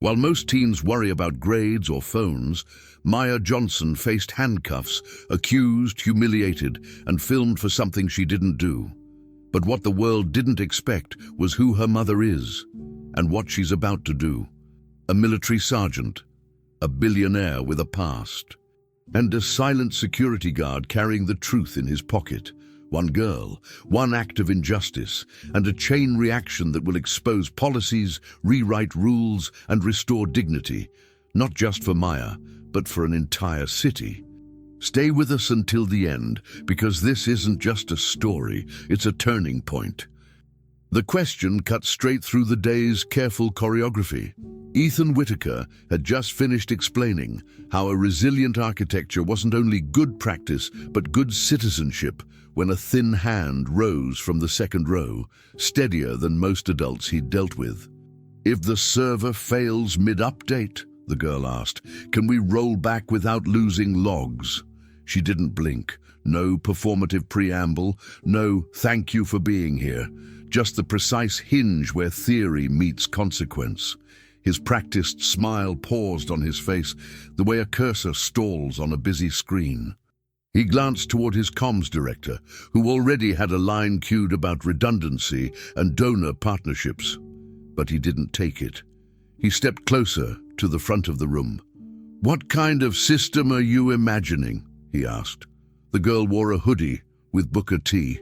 While most teens worry about grades or phones, Maya Johnson faced handcuffs, accused, humiliated, and filmed for something she didn't do. But what the world didn't expect was who her mother is and what she's about to do. A military sergeant, a billionaire with a past, and a silent security guard carrying the truth in his pocket. One girl, one act of injustice, and a chain reaction that will expose policies, rewrite rules, and restore dignity, not just for Maya, but for an entire city. Stay with us until the end, because this isn't just a story, it's a turning point. The question cut straight through the day's careful choreography. Ethan Whitaker had just finished explaining how a resilient architecture wasn't only good practice, but good citizenship, when a thin hand rose from the second row, steadier than most adults he'd dealt with. "If the server fails mid-update," the girl asked, "can we roll back without losing logs?" She didn't blink. No performative preamble, no "thank you for being here," just the precise hinge where theory meets consequence. His practiced smile paused on his face, the way a cursor stalls on a busy screen. He glanced toward his comms director, who already had a line queued about redundancy and donor partnerships. But he didn't take it. He stepped closer to the front of the room. "What kind of system are you imagining?" he asked. The girl wore a hoodie with Booker T.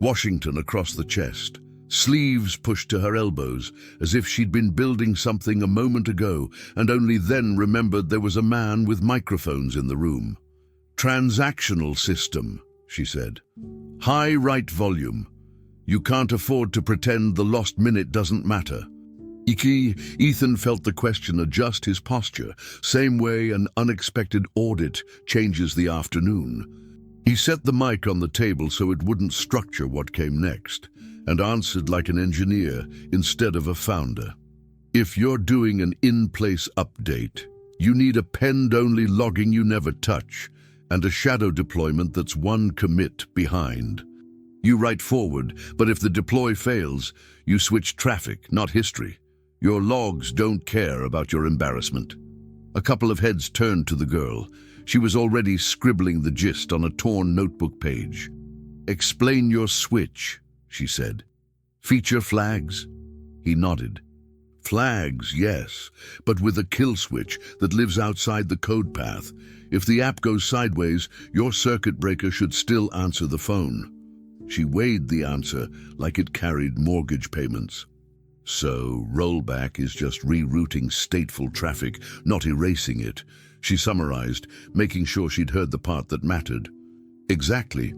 Washington across the chest, sleeves pushed to her elbows, as if she'd been building something a moment ago and only then remembered there was a man with microphones in the room. "Transactional system," she said. "High write volume. You can't afford to pretend the lost minute doesn't matter." Ethan felt the question adjust his posture, same way an unexpected audit changes the afternoon. He set the mic on the table so it wouldn't structure what came next, and answered like an engineer instead of a founder. "If you're doing an in-place update, you need a penned-only logging you never touch, and a shadow deployment that's one commit behind. You write forward, but if the deploy fails, you switch traffic, not history. Your logs don't care about your embarrassment." A couple of heads turned to the girl. She was already scribbling the gist on a torn notebook page. "Explain your switch," she said. "Feature flags?" He nodded. "Flags, yes, but with a kill switch that lives outside the code path. If the app goes sideways, your circuit breaker should still answer the phone." She weighed the answer like it carried mortgage payments. "So rollback is just rerouting stateful traffic, not erasing it," she summarized, making sure she'd heard the part that mattered. "Exactly."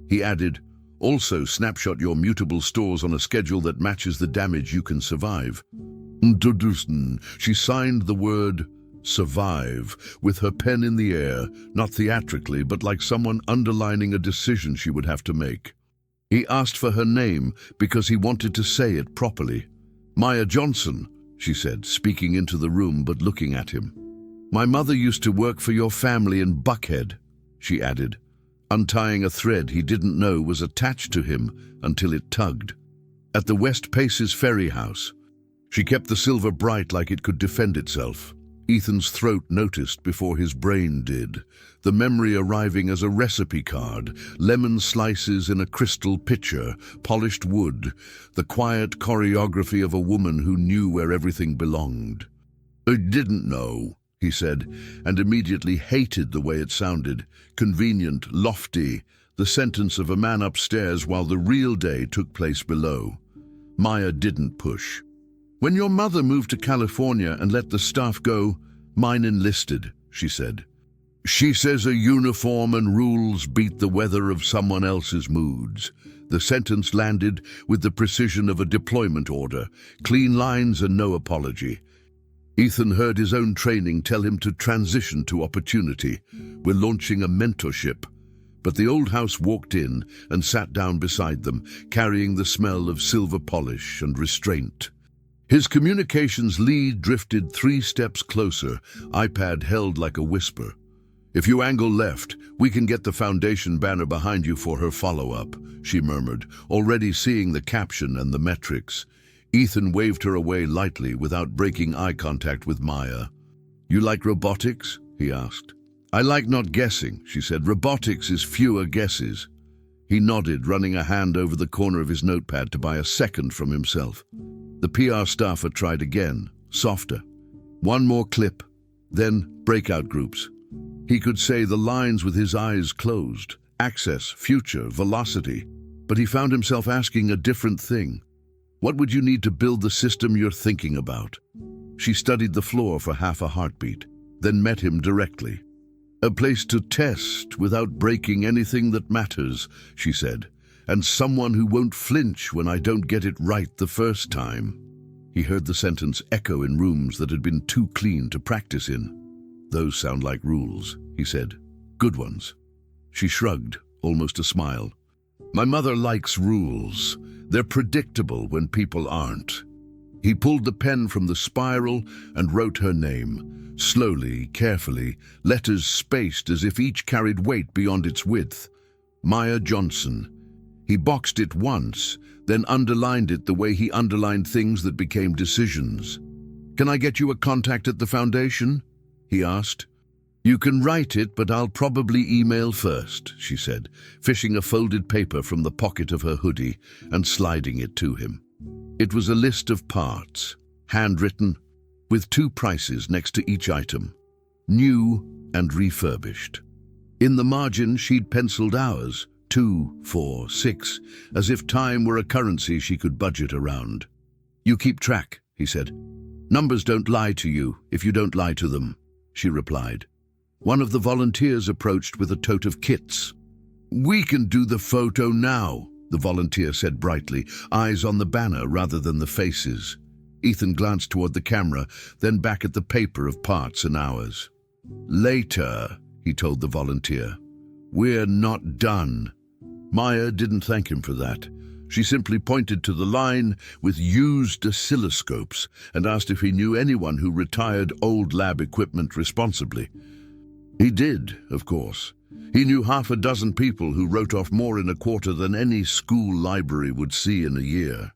He added, "Also snapshot your mutable stores on a schedule that matches the damage you can survive." She signed the word "survive" with her pen in the air, not theatrically, but like someone underlining a decision she would have to make. He asked for her name because he wanted to say it properly. "Maya Johnson," she said, speaking into the room but looking at him. "My mother used to work for your family in Buckhead," she added, untying a thread he didn't know was attached to him until it tugged. "At the West Paces Ferry House." She kept the silver bright like it could defend itself. Ethan's throat noticed before his brain did, the memory arriving as a recipe card, lemon slices in a crystal pitcher, polished wood, the quiet choreography of a woman who knew where everything belonged. "I didn't know," he said, and immediately hated the way it sounded, convenient, lofty, the sentence of a man upstairs while the real day took place below. Maya didn't push. "When your mother moved to California and let the staff go, mine enlisted," she said. "She says a uniform and rules beat the weather of someone else's moods." The sentence landed with the precision of a deployment order, clean lines and no apology. Ethan heard his own training tell him to transition to opportunity. "We're launching a mentorship." But the old house walked in and sat down beside them, carrying the smell of silver polish and restraint. His communications lead drifted 3 steps closer, iPad held like a whisper. "If you angle left, we can get the foundation banner behind you for her follow-up," she murmured, already seeing the caption and the metrics. Ethan waved her away lightly without breaking eye contact with Maya. "You like robotics?" he asked. "I like not guessing," she said. "Robotics is fewer guesses." He nodded, running a hand over the corner of his notepad to buy a second from himself. The PR staffer tried again, softer. One more clip, then breakout groups. He could say the lines with his eyes closed: access, future, velocity. But he found himself asking a different thing. What would you need to build the system you're thinking about? She studied the floor for half a heartbeat, then met him directly. "A place to test without breaking anything that matters," she said, "and someone who won't flinch when I don't get it right the first time." He heard the sentence echo in rooms that had been too clean to practice in. "Those sound like rules," he said. "Good ones." She shrugged, almost a smile. "My mother likes rules. They're predictable when people aren't." He pulled the pen from the spiral and wrote her name. Slowly, carefully, letters spaced as if each carried weight beyond its width. Maya Johnson. He boxed it once, then underlined it the way he underlined things that became decisions. "Can I get you a contact at the foundation?" he asked. "You can write it, but I'll probably email first," she said, fishing a folded paper from the pocket of her hoodie and sliding it to him. It was a list of parts, handwritten, with 2 prices next to each item: new and refurbished. In the margin she'd penciled hours, 2, 4, 6, as if time were a currency she could budget around. "You keep track," he said. "Numbers don't lie to you if you don't lie to them," she replied. One of the volunteers approached with a tote of kits. "We can do the photo now," the volunteer said brightly, eyes on the banner rather than the faces. Ethan glanced toward the camera, then back at the paper of parts and hours. "Later," he told the volunteer. "We're not done." Maya didn't thank him for that. She simply pointed to the line with used oscilloscopes and asked if he knew anyone who retired old lab equipment responsibly. He did, of course. He knew half a dozen people who wrote off more in a quarter than any school library would see in a year.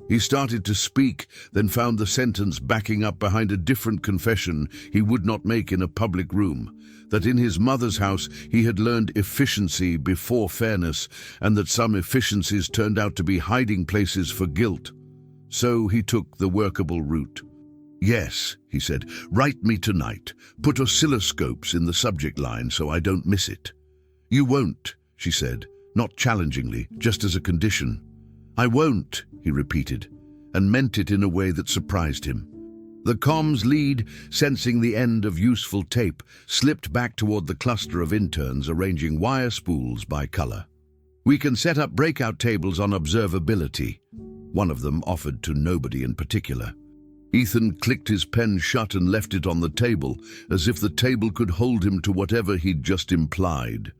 He started to speak, then found the sentence backing up behind a different confession he would not make in a public room, that in his mother's house he had learned efficiency before fairness, and that some efficiencies turned out to be hiding places for guilt. So he took the workable route. "Yes," he said, "write me tonight. Put oscilloscopes in the subject line so I don't miss it." "You won't," she said, not challengingly, just as a condition. "I won't," he repeated, and meant it in a way that surprised him. The comms lead, sensing the end of useful tape, slipped back toward the cluster of interns arranging wire spools by color. "We can set up breakout tables on observability." One of them offered to nobody in particular. Ethan clicked his pen shut and left it on the table, as if the table could hold him to whatever he'd just implied.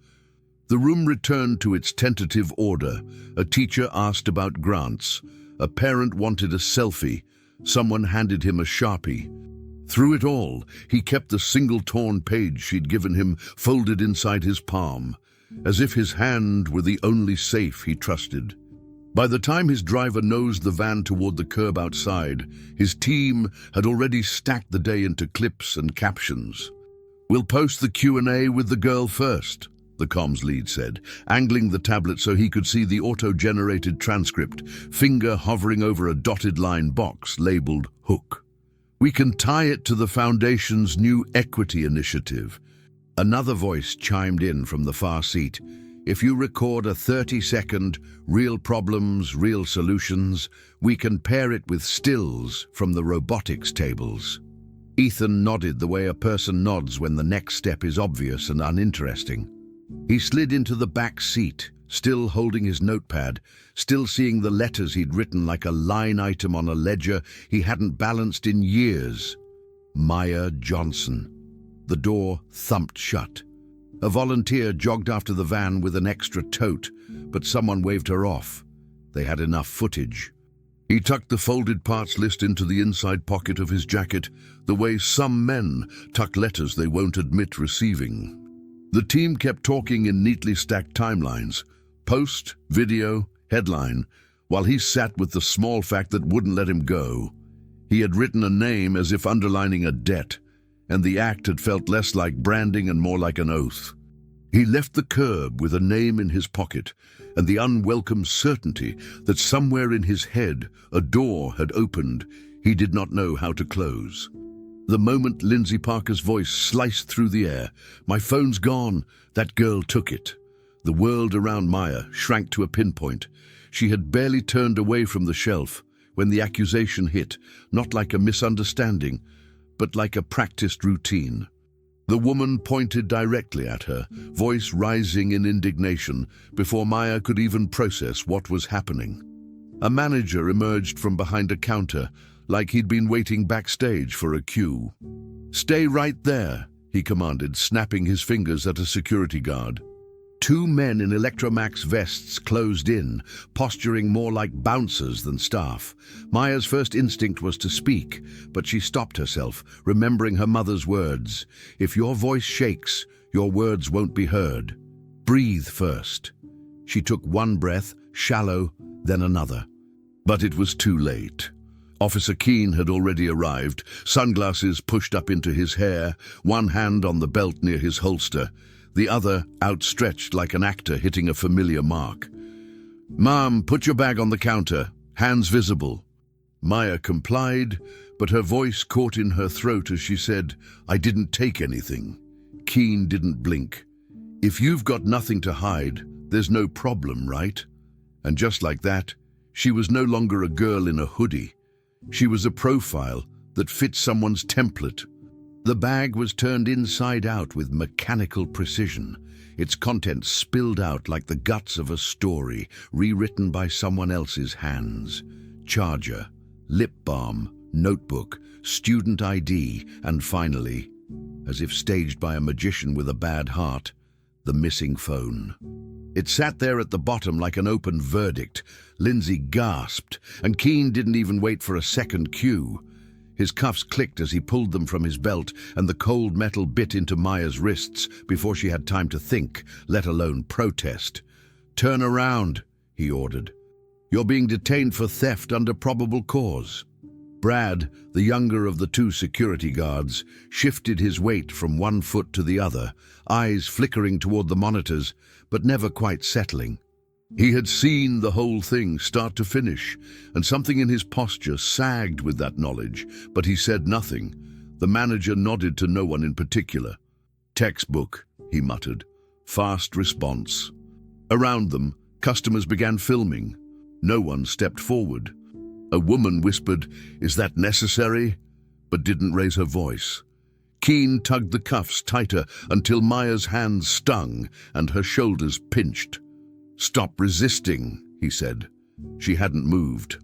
The room returned to its tentative order. A teacher asked about grants. A parent wanted a selfie. Someone handed him a Sharpie. Through it all, he kept the single torn page she'd given him folded inside his palm, as if his hand were the only safe he trusted. By the time his driver nosed the van toward the curb outside, his team had already stacked the day into clips and captions. "We'll post the Q&A with the girl first," the comms lead said, angling the tablet so he could see the auto-generated transcript, finger hovering over a dotted line box labeled Hook. "We can tie it to the Foundation's new equity initiative." Another voice chimed in from the far seat. "If you record a 30-second, real problems, real solutions, we can pair it with stills from the robotics tables." Ethan nodded the way a person nods when the next step is obvious and uninteresting. He slid into the back seat, still holding his notepad, still seeing the letters he'd written like a line item on a ledger he hadn't balanced in years. Maya Johnson. The door thumped shut. A volunteer jogged after the van with an extra tote, but someone waved her off. They had enough footage. He tucked the folded parts list into the inside pocket of his jacket, the way some men tuck letters they won't admit receiving. The team kept talking in neatly stacked timelines. Post, video, headline. while he sat with the small fact that wouldn't let him go. He had written a name as if underlining a debt, and the act had felt less like branding and more like an oath. He left the curb with a name in his pocket and the unwelcome certainty that somewhere in his head a door had opened he did not know how to close. The moment Lindsay Parker's voice sliced through the air, "My phone's gone, that girl took it." The world around Maya shrank to a pinpoint. She had barely turned away from the shelf when the accusation hit, not like a misunderstanding, but like a practiced routine. The woman pointed directly at her, voice rising in indignation before Maya could even process what was happening. A manager emerged from behind a counter, like he'd been waiting backstage for a cue. "Stay right there," he commanded, snapping his fingers at a security guard. Two men in Electromax vests closed in, posturing more like bouncers than staff. Maya's first instinct was to speak, but she stopped herself, remembering her mother's words. "If your voice shakes, your words won't be heard. Breathe first." She took one breath, shallow, then another. But it was too late. Officer Keene had already arrived, sunglasses pushed up into his hair, one hand on the belt near his holster, the other outstretched like an actor hitting a familiar mark. "Ma'am, put your bag on the counter, hands visible." Maya complied, but her voice caught in her throat as she said, "I didn't take anything." Keene didn't blink. "If you've got nothing to hide, there's no problem, right?" And just like that, she was no longer a girl in a hoodie. She was a profile that fit someone's template. The bag was turned inside out with mechanical precision. Its contents spilled out like the guts of a story, rewritten by someone else's hands. Charger, lip balm, notebook, student ID, and finally, as if staged by a magician with a bad heart, the missing phone. It sat there at the bottom like an open verdict. Lindsay gasped, and Keene didn't even wait for a second cue. His cuffs clicked as he pulled them from his belt, and the cold metal bit into Maya's wrists before she had time to think, let alone protest. "Turn around," he ordered. "You're being detained for theft under probable cause." Brad, the younger of the two security guards, shifted his weight from one foot to the other, eyes flickering toward the monitors, but never quite settling. He had seen the whole thing start to finish, and something in his posture sagged with that knowledge, but he said nothing. The manager nodded to no one in particular. "Textbook," he muttered. "Fast response." Around them, customers began filming. No one stepped forward. A woman whispered, "Is that necessary?" but didn't raise her voice. Keene tugged the cuffs tighter until Maya's hands stung and her shoulders pinched. "Stop resisting," he said. She hadn't moved.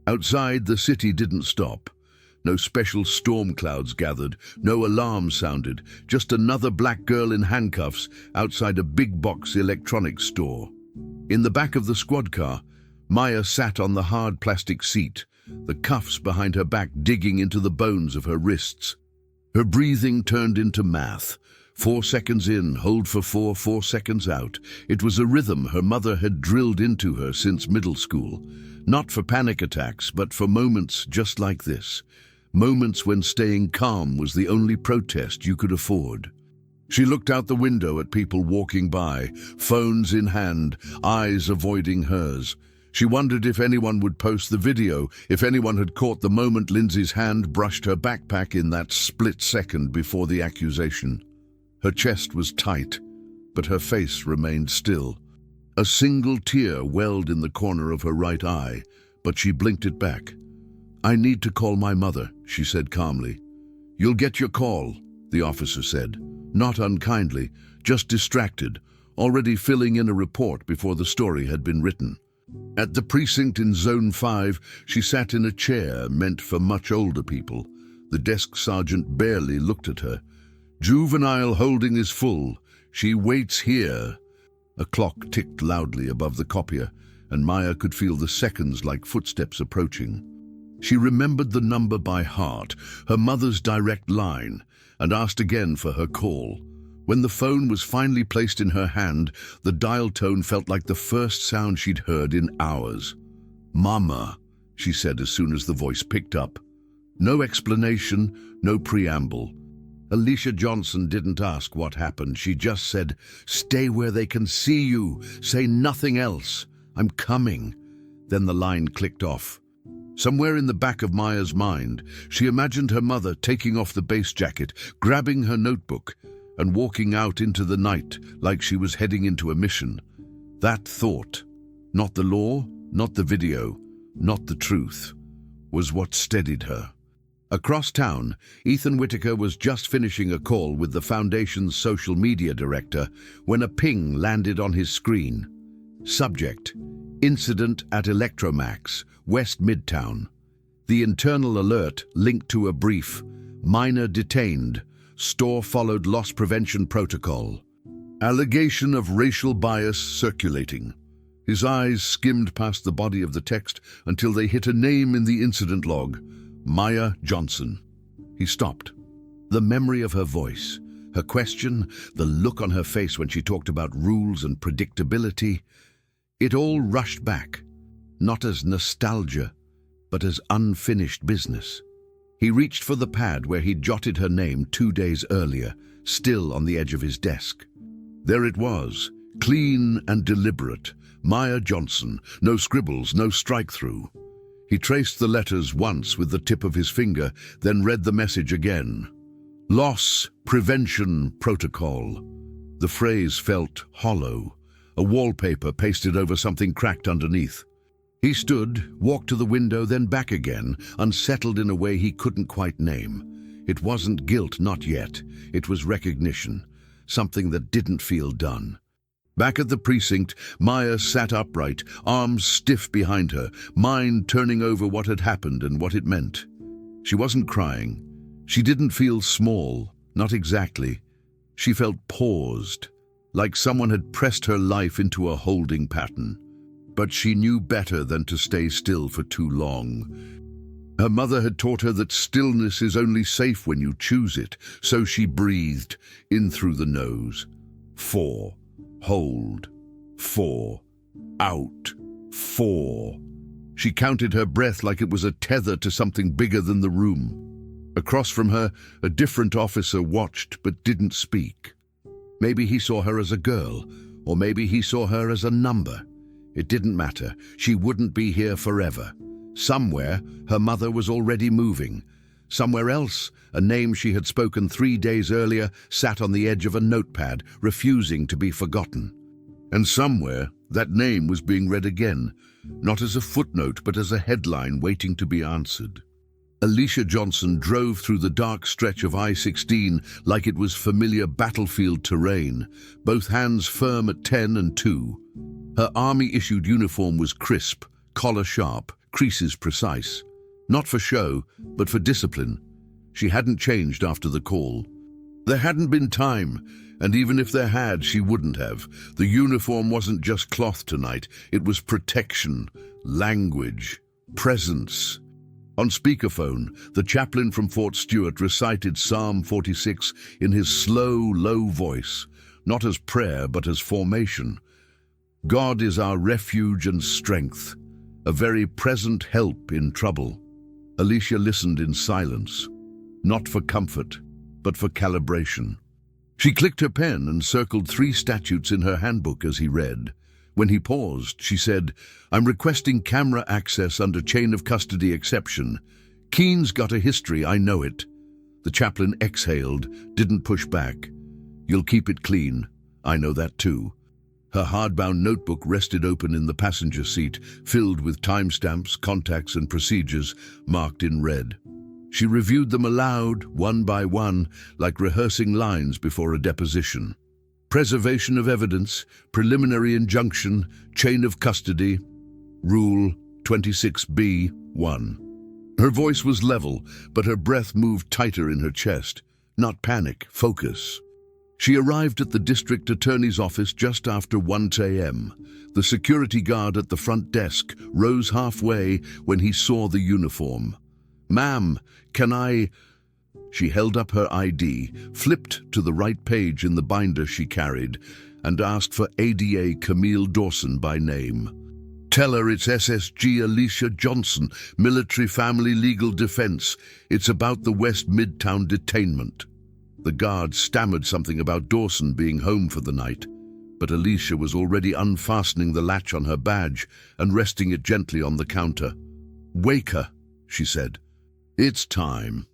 Outside, the city didn't stop. No special storm clouds gathered, no alarm sounded, just another black girl in handcuffs outside a big box electronics store. In the back of the squad car, Maya sat on the hard plastic seat, the cuffs behind her back digging into the bones of her wrists. Her breathing turned into math. 4 seconds in, hold for 4, 4 seconds out. It was a rhythm her mother had drilled into her since middle school. Not for panic attacks, but for moments just like this. Moments when staying calm was the only protest you could afford. She looked out the window at people walking by, phones in hand, eyes avoiding hers. She wondered if anyone would post the video, if anyone had caught the moment Lindsay's hand brushed her backpack in that split second before the accusation. Her chest was tight, but her face remained still. A single tear welled in the corner of her right eye, but she blinked it back. "I need to call my mother," she said calmly. "You'll get your call," the officer said. Not unkindly, just distracted, already filling in a report before the story had been written. At the precinct in Zone 5, she sat in a chair meant for much older people. The desk sergeant barely looked at her. "Juvenile holding is full. She waits here." A clock ticked loudly above the copier, and Maya could feel the seconds like footsteps approaching. She remembered the number by heart, her mother's direct line, and asked again for her call. When the phone was finally placed in her hand, the dial tone felt like the first sound she'd heard in hours. "Mama," she said as soon as the voice picked up. No explanation, no preamble. Alicia Johnson didn't ask what happened. She just said, "Stay where they can see you. Say nothing else. I'm coming." Then the line clicked off. Somewhere in the back of Maya's mind, she imagined her mother taking off the base jacket, grabbing her notebook, and walking out into the night like she was heading into a mission. That thought, not the law, not the video, not the truth, was what steadied her. Across town, Ethan Whitaker was just finishing a call with the Foundation's social media director when a ping landed on his screen. Subject: Incident at Electromax, West Midtown. The internal alert linked to a brief: minor detained, store followed loss prevention protocol. Allegation of racial bias circulating. His eyes skimmed past the body of the text until they hit a name in the incident log: Maya Johnson. He stopped. The memory of her voice, her question, the look on her face when she talked about rules and predictability, it all rushed back, not as nostalgia, but as unfinished business. He reached for the pad where he'd jotted her name 2 days earlier, still on the edge of his desk. There it was, clean and deliberate. Maya Johnson, no scribbles, no strike-through. He traced the letters once with the tip of his finger, then read the message again. Loss Prevention Protocol. The phrase felt hollow, a wallpaper pasted over something cracked underneath. He stood, walked to the window, then back again, unsettled in a way he couldn't quite name. It wasn't guilt, not yet. It was recognition, something that didn't feel done. Back at the precinct, Maya sat upright, arms stiff behind her, mind turning over what had happened and what it meant. She wasn't crying. She didn't feel small, not exactly. She felt paused, like someone had pressed her life into a holding pattern. But she knew better than to stay still for too long. Her mother had taught her that stillness is only safe when you choose it, so she breathed, in through the nose. 4. Hold. 4. Out. 4. She counted her breath like it was a tether to something bigger than the room. Across from her, a different officer watched but didn't speak. Maybe he saw her as a girl, or maybe he saw her as a number. It didn't matter. She wouldn't be here forever. Somewhere, her mother was already moving. Somewhere else, a name she had spoken 3 days earlier sat on the edge of a notepad, refusing to be forgotten. And somewhere, that name was being read again, not as a footnote but as a headline waiting to be answered. Alicia Johnson drove through the dark stretch of I-16 like it was familiar battlefield terrain, both hands firm at 10 and 2. Her army-issued uniform was crisp, collar sharp, creases precise. Not for show, but for discipline. She hadn't changed after the call. There hadn't been time, and even if there had, she wouldn't have. The uniform wasn't just cloth tonight. It was protection, language, presence. On speakerphone, the chaplain from Fort Stewart recited Psalm 46 in his slow, low voice, not as prayer but as formation. God is our refuge and strength, a very present help in trouble. Alicia listened in silence, not for comfort, but for calibration. She clicked her pen and circled 3 statutes in her handbook as he read. When he paused, she said, "I'm requesting camera access under chain of custody exception. Keen's got a history, I know it." The chaplain exhaled, didn't push back. "You'll keep it clean. I know that too." Her hardbound notebook rested open in the passenger seat, filled with timestamps, contacts, and procedures marked in red. She reviewed them aloud, one by one, like rehearsing lines before a deposition. Preservation of evidence, preliminary injunction, chain of custody, Rule 26B-1. Her voice was level, but her breath moved tighter in her chest. Not panic, focus. She arrived at the district attorney's office just after 1 a.m. The security guard at the front desk rose halfway when he saw the uniform. "Ma'am, can I—" She held up her ID, flipped to the right page in the binder she carried, and asked for ADA Camille Dawson by name. Tell her it's SSG Alicia Johnson, Military Family Legal Defense. It's about the West Midtown detainment. The guard stammered something about Dawson being home for the night, but Alicia was already unfastening the latch on her badge and resting it gently on the counter. "Wake her," she said. "It's time."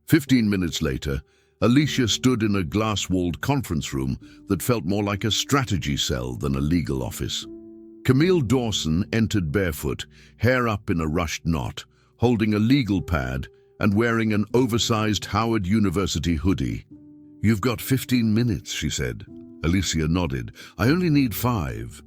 15 minutes later, Alicia stood in a glass-walled conference room that felt more like a strategy cell than a legal office. Camille Dawson entered barefoot, hair up in a rushed knot, holding a legal pad and wearing an oversized Howard University hoodie. "You've got 15 minutes, she said. Alicia nodded. "I only need 5.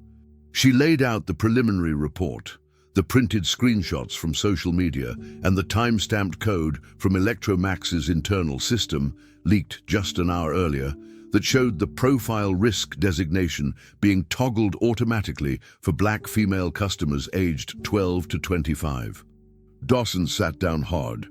She laid out the preliminary report, the printed screenshots from social media, and the time-stamped code from Electromax's internal system, leaked just an hour earlier, that showed the profile risk designation being toggled automatically for black female customers aged 12 to 25. Dawson sat down hard.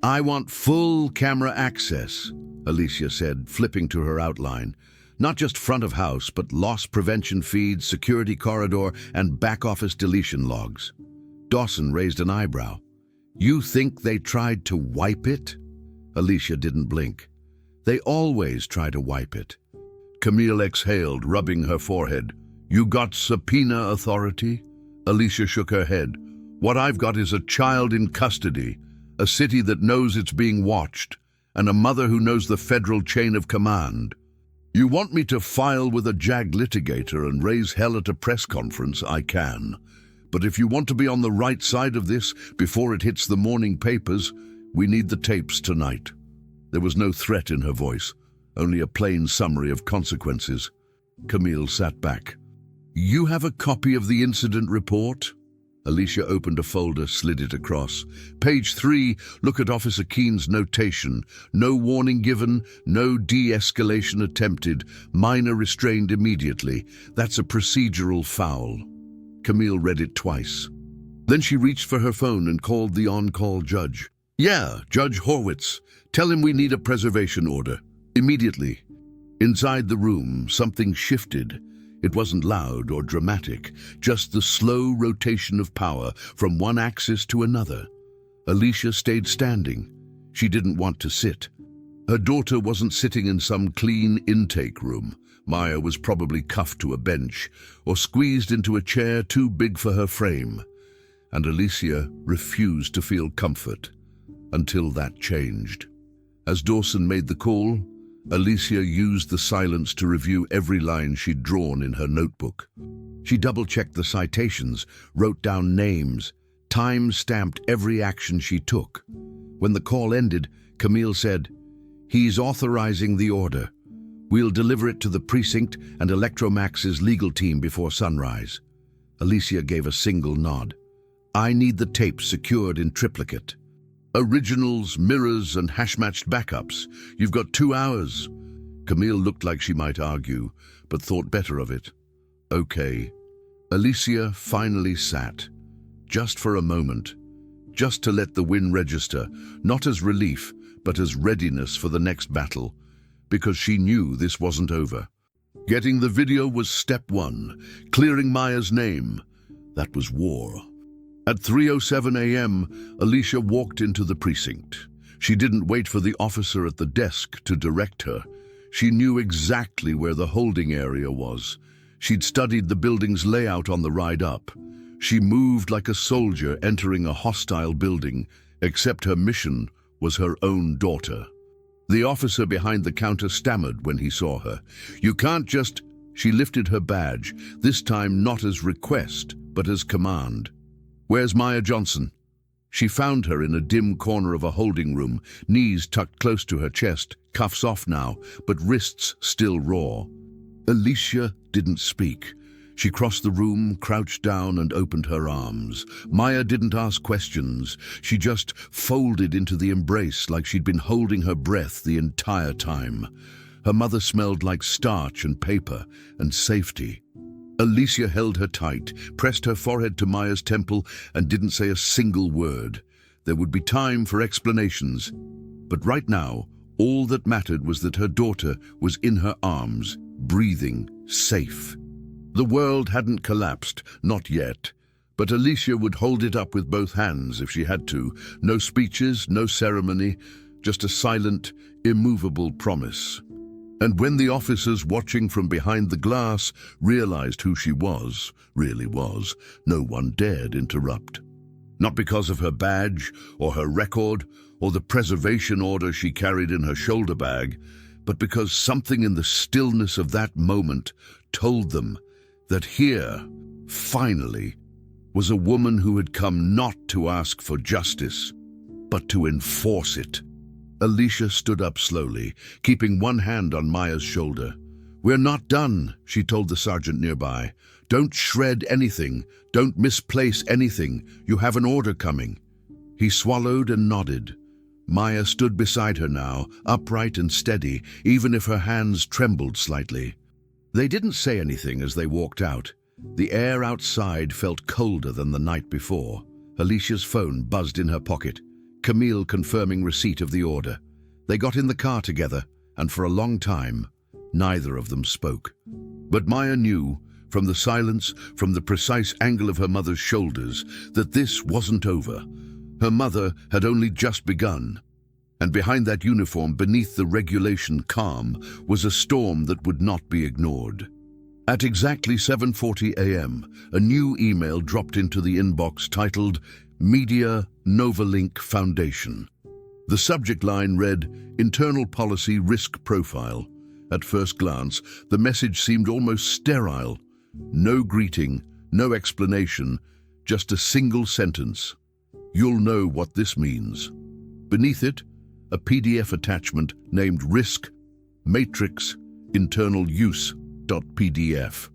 "I want full camera access," Alicia said, flipping to her outline. "Not just front of house, but loss prevention feeds, security corridor, and back-office deletion logs." Dawson raised an eyebrow. "You think they tried to wipe it?" Alicia didn't blink. "They always try to wipe it." Camille exhaled, rubbing her forehead. "You got subpoena authority?" Alicia shook her head. "What I've got is a child in custody, a city that knows it's being watched, and a mother who knows the federal chain of command. You want me to file with a JAG litigator and raise hell at a press conference? I can. But if you want to be on the right side of this before it hits the morning papers, we need the tapes tonight." There was no threat in her voice, only a plain summary of consequences. Camille sat back. "You have a copy of the incident report?" Alicia opened a folder, slid it across. "Page 3, look at Officer Keene's notation. No warning given, no de-escalation attempted, minor restrained immediately. That's a procedural foul." Camille read it twice. Then she reached for her phone and called the on-call judge. "Yeah, Judge Horwitz. Tell him we need a preservation order. Immediately." Inside the room, something shifted. It wasn't loud or dramatic, just the slow rotation of power from one axis to another. Alicia stayed standing. She didn't want to sit. Her daughter wasn't sitting in some clean intake room. Maya was probably cuffed to a bench or squeezed into a chair too big for her frame. And Alicia refused to feel comfort until that changed. As Dawson made the call, Alicia used the silence to review every line she'd drawn in her notebook. She double-checked the citations, wrote down names, time-stamped every action she took. When the call ended, Camille said, "He's authorizing the order. We'll deliver it to the precinct and Electromax's legal team before sunrise." Alicia gave a single nod. "I need the tapes secured in triplicate. Originals, mirrors, and hash-matched backups. You've got 2 hours." Camille looked like she might argue, but thought better of it. "Okay." Alicia finally sat, just for a moment, just to let the win register, not as relief, but as readiness for the next battle, because she knew this wasn't over. Getting the video was step 1, clearing Maya's name. That was war. At 3:07 a.m., Alicia walked into the precinct. She didn't wait for the officer at the desk to direct her. She knew exactly where the holding area was. She'd studied the building's layout on the ride up. She moved like a soldier entering a hostile building, except her mission was her own daughter. The officer behind the counter stammered when he saw her. "You can't just..." She lifted her badge, this time not as request, but as command. "Where's Maya Johnson?" She found her in a dim corner of a holding room, knees tucked close to her chest, cuffs off now, but wrists still raw. Alicia didn't speak. She crossed the room, crouched down, and opened her arms. Maya didn't ask questions. She just folded into the embrace like she'd been holding her breath the entire time. Her mother smelled like starch and paper and safety. Alicia held her tight, pressed her forehead to Maya's temple, and didn't say a single word. There would be time for explanations. But right now, all that mattered was that her daughter was in her arms, breathing, safe. The world hadn't collapsed, not yet. But Alicia would hold it up with both hands if she had to. No speeches, no ceremony, just a silent, immovable promise. And when the officers watching from behind the glass realized who she was, really was, no one dared interrupt. Not because of her badge or her record or the preservation order she carried in her shoulder bag, but because something in the stillness of that moment told them that here, finally, was a woman who had come not to ask for justice, but to enforce it. Alicia stood up slowly, keeping one hand on Maya's shoulder. "We're not done," she told the sergeant nearby. "Don't shred anything. Don't misplace anything. You have an order coming." He swallowed and nodded. Maya stood beside her now, upright and steady, even if her hands trembled slightly. They didn't say anything as they walked out. The air outside felt colder than the night before. Alicia's phone buzzed in her pocket, Camille confirming receipt of the order. They got in the car together, and for a long time, neither of them spoke. But Maya knew, from the silence, from the precise angle of her mother's shoulders, that this wasn't over. Her mother had only just begun. And behind that uniform, beneath the regulation calm, was a storm that would not be ignored. At exactly 7:40 a.m., a new email dropped into the inbox titled Media Novalink Foundation. The subject line read, "Internal Policy Risk Profile." At first glance, the message seemed almost sterile. No greeting, no explanation, just a single sentence. "You'll know what this means." Beneath it, a PDF attachment named Risk Matrix Internal Use.pdf.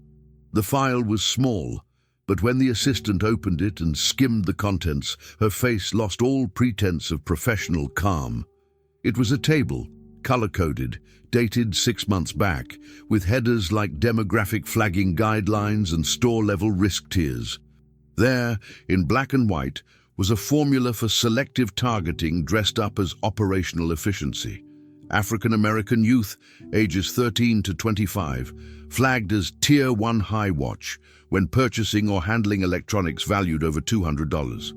The file was small, but when the assistant opened it and skimmed the contents, her face lost all pretense of professional calm. It was a table, color-coded, dated 6 months back, with headers like demographic flagging guidelines and store-level risk tiers. There, in black and white, was a formula for selective targeting dressed up as operational efficiency. African American youth, ages 13 to 25, flagged as Tier 1 high watch when purchasing or handling electronics valued over $200.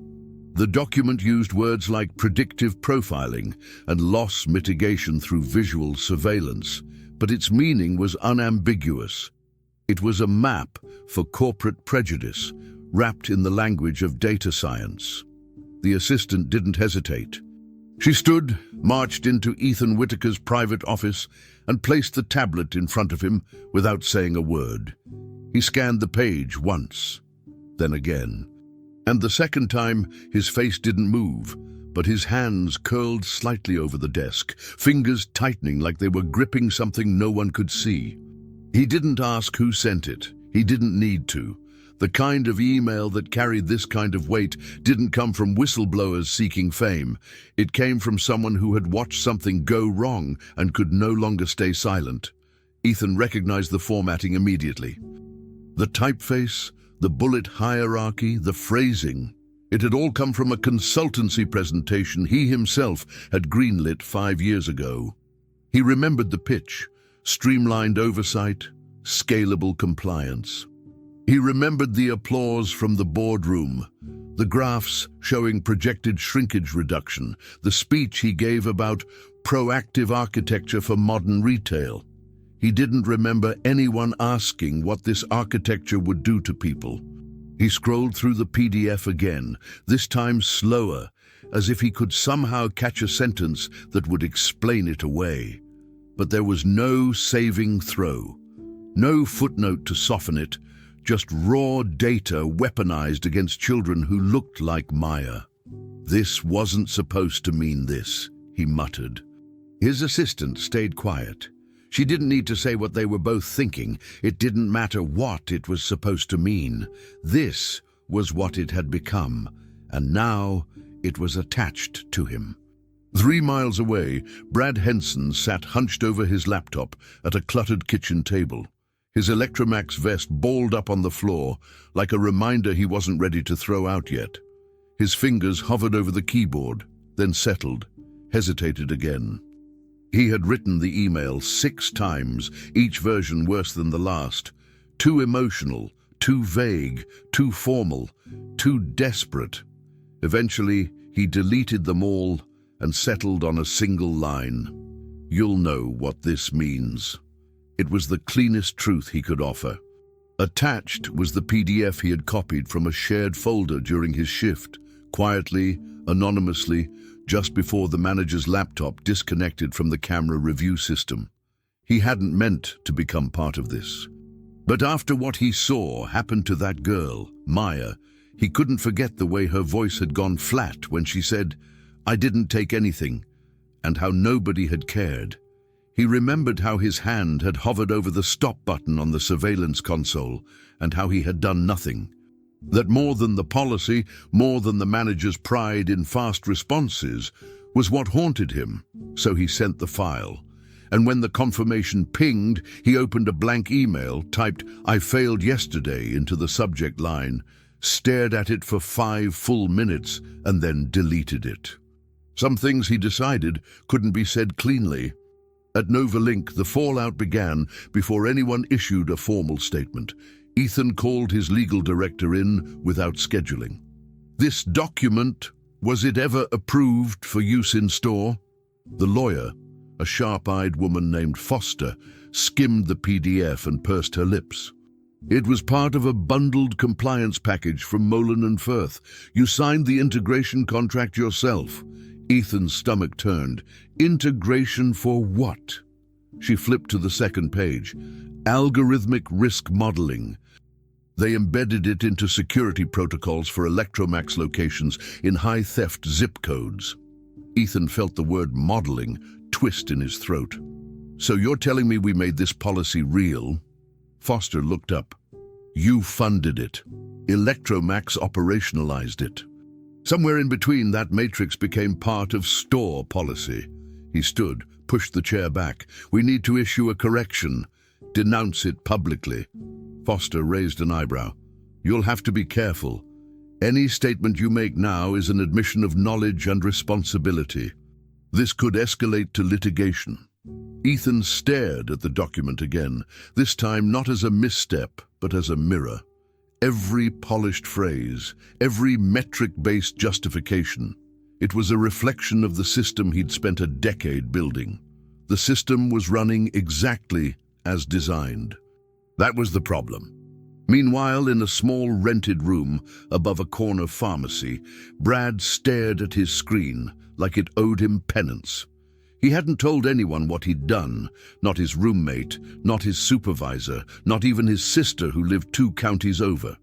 The document used words like predictive profiling and loss mitigation through visual surveillance, but its meaning was unambiguous. It was a map for corporate prejudice, wrapped in the language of data science. The assistant didn't hesitate. She stood, marched into Ethan Whitaker's private office, and placed the tablet in front of him without saying a word. He scanned the page once, then again. And the second time, his face didn't move, but his hands curled slightly over the desk, fingers tightening like they were gripping something no one could see. He didn't ask who sent it. He didn't need to. The kind of email that carried this kind of weight didn't come from whistleblowers seeking fame. It came from someone who had watched something go wrong and could no longer stay silent. Ethan recognized the formatting immediately. The typeface, the bullet hierarchy, the phrasing. It had all come from a consultancy presentation he himself had greenlit 5 years ago. He remembered the pitch: streamlined oversight, scalable compliance. He remembered the applause from the boardroom, the graphs showing projected shrinkage reduction, the speech he gave about proactive architecture for modern retail. He didn't remember anyone asking what this architecture would do to people. He scrolled through the PDF again, this time slower, as if he could somehow catch a sentence that would explain it away. But there was no saving throw, no footnote to soften it, just raw data weaponized against children who looked like Maya. "This wasn't supposed to mean this," he muttered. His assistant stayed quiet. She didn't need to say what they were both thinking. It didn't matter what it was supposed to mean. This was what it had become, and now it was attached to him. 3 miles away, Brad Henson sat hunched over his laptop at a cluttered kitchen table. His Electromax vest balled up on the floor, like a reminder he wasn't ready to throw out yet. His fingers hovered over the keyboard, then settled, hesitated again. He had written the email 6 times, each version worse than the last. Too emotional, too vague, too formal, too desperate. Eventually, he deleted them all and settled on a single line. "You'll know what this means." It was the cleanest truth he could offer. Attached was the PDF he had copied from a shared folder during his shift, quietly, anonymously, just before the manager's laptop disconnected from the camera review system. He hadn't meant to become part of this. But after what he saw happen to that girl, Maya, he couldn't forget the way her voice had gone flat when she said, "I didn't take anything," and how nobody had cared. He remembered how his hand had hovered over the stop button on the surveillance console and how he had done nothing. That more than the policy, more than the manager's pride in fast responses, was what haunted him, so he sent the file. And when the confirmation pinged, he opened a blank email, typed "I failed yesterday" into the subject line, stared at it for 5 full minutes, and then deleted it. Some things, he decided, couldn't be said cleanly. At Novalink, the fallout began before anyone issued a formal statement. Ethan called his legal director in without scheduling. "This document, was it ever approved for use in store?" The lawyer, a sharp-eyed woman named Foster, skimmed the PDF and pursed her lips. "It was part of a bundled compliance package from Molan and Firth. You signed the integration contract yourself." Ethan's stomach turned. "Integration for what?" She flipped to the second page. "Algorithmic risk modeling. They embedded it into security protocols for Electromax locations in high-theft zip codes." Ethan felt the word modeling twist in his throat. "So you're telling me we made this policy real?" Foster looked up. "You funded it. Electromax operationalized it. Somewhere in between, that matrix became part of store policy." He stood, pushed the chair back. "We need to issue a correction. Denounce it publicly." Foster raised an eyebrow. "You'll have to be careful. Any statement you make now is an admission of knowledge and responsibility. This could escalate to litigation." Ethan stared at the document again, this time not as a misstep, but as a mirror. Every polished phrase, every metric-based justification. It was a reflection of the system he'd spent a decade building. The system was running exactly as designed. That was the problem. Meanwhile, in a small rented room above a corner pharmacy, Brad stared at his screen like it owed him penance. He hadn't told anyone what he'd done, not his roommate, not his supervisor, not even his sister who lived 2 counties over.